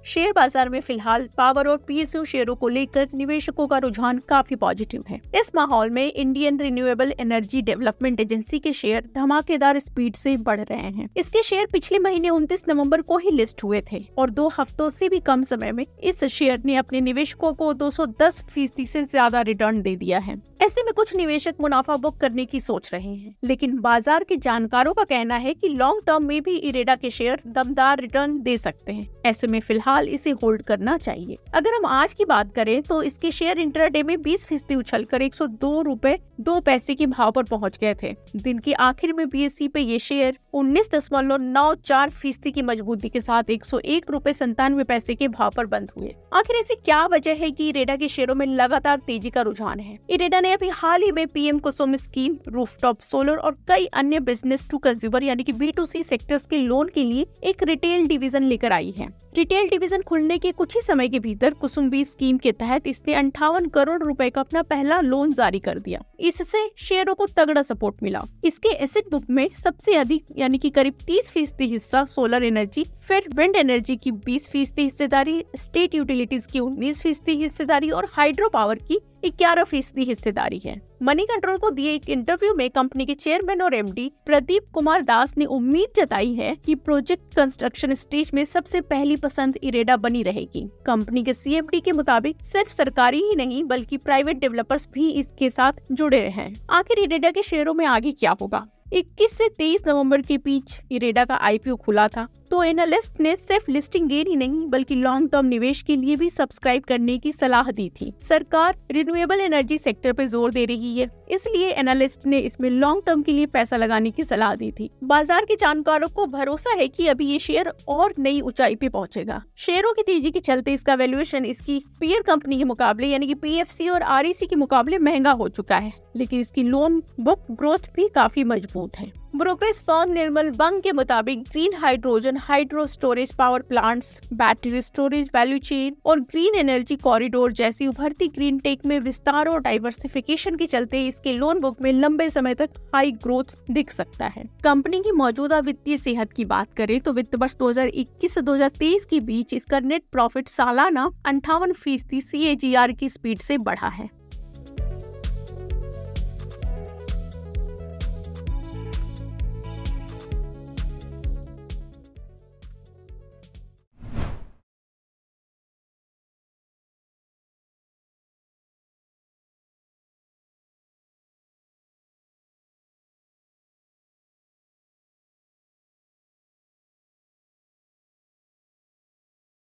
Share बाजार में फिलहाल पावर और पीएसयू शेयरों को लेकर निवेशकों का रुझान काफी पॉजिटिव है। इस माहौल में Indian renewable energy development agency के शेयर धमाकेदार स्पीड से बढ़ रहे हैं। इसके शेयर पिछले महीने 29 नवंबर को ही लिस्ट हुए थे और 2 हफ्तों से भी कम समय में इस शेयर ने अपने निवेशकों को 210% से ज्यादा रिटर्न दे दिया है। ऐसे में कुछ निवेशक मुनाफा बुक करने की सोच रहे हैं, लेकिन बाजार के जानकारों का कहना है कि लॉन्ग टर्म में भी इरेडा के शेयर दमदार रिटर्न दे सकते हैं। ऐसे में फिलहाल इसे होल्ड करना चाहिए। अगर हम आज की बात करें तो इसके शेयर इंट्राडे में 20% उछलकर 102 रुपए 2 पैसे के भाव पर पहुंच गए थे। दिन के आखिर में बीएसई पे ये शेयर 19.94% की मजबूती के साथ 101 रुपए 97 पैसे के भाव पर बंद हुए। आखिर ऐसी क्या वजह है कि इरेडा के शेयरों में लगातार तेजी का रुझान है? इरेडा ने अभी हाल ही में पीएम कुसुम स्कीम, रूफटॉप सोलर और कई अन्य बिजनेस टू कंज्यूमर यानी कि B2C सेक्टर्स के लोन के लिए एक रिटेल डिवीजन लेकर आई है। रिटेल डिवीजन खुलने के कुछ ही समय के भीतर कुसुम बी स्कीम के तहत इसने 58 करोड़ रुपए का अपना पहला लोन जारी कर दिया। इससे शेयरों को तगड़ा सपोर्ट मिला। इसके एसेट बुक में सबसे अधिक यानी कि करीब 30% हिस्सा सोलर एनर्जी, फिर विंड एनर्जी की 20% हिस्सेदारी, स्टेट यूटिलिटीज की 19% हिस्सेदारी और हाइड्रो पावर की 11% हिस्सेदारी है। मनी कंट्रोल को दिए एक इंटरव्यू में कंपनी के चेयरमैन और एमडी प्रदीप कुमार दास ने उम्मीद जताई है कि प्रोजेक्ट कंस्ट्रक्शन स्टेज में सबसे पहली पसंद इरेडा बनी रहेगी। कंपनी के सीएमडी के मुताबिक सिर्फ सरकारी ही नहीं बल्कि प्राइवेट डेवलपर्स भी इसके साथ जुड़े हैं। आखिर इरेडा के शेयरों में आगे क्या होगा? 21 से 23 नवंबर के बीच इरेडा का आईपीओ खुला था, तो एनालिस्ट ने सिर्फ लिस्टिंग गेन ही नहीं बल्कि लॉन्ग टर्म निवेश के लिए भी सब्सक्राइब करने की सलाह दी थी। सरकार रिन्यूएबल एनर्जी सेक्टर पे जोर दे रही है, इसलिए एनालिस्ट ने इसमें लॉन्ग टर्म के लिए पैसा लगाने की सलाह दी थी। बाजार के जानकारों को भरोसा है कि अभी ये शेयर और नई ऊंचाई पे पहुंचेगा। शेयरों की तेजी के चलते इसका वैल्यूएशन इसकी पीयर कंपनी के मुकाबले यानी कि पीएफसी और आरईसी के मुकाबले महंगा हो चुका है, लेकिन इसकी लोन बुक ग्रोथ भी काफी मजबूत है। ब्रोकरेज फर्म निर्मल बंग के मुताबिक green hydrogen, hydro storage power plants, battery storage value chain और ग्रीन एनर्जी कॉरिडोर जैसी उभरती ग्रीन टेक में विस्तार और डाइवर्सिफिकेशन के चलते इसके लोन बुक में लंबे समय तक हाई ग्रोथ दिख सकता है। कंपनी की मौजूदा वित्तीय सेहत की बात करें तो वित्त वर्ष 2021 से 2023 के बीच इसका नेट प्रॉफिट सालाना 58% CAGR की स्पीड से बढ़ा है।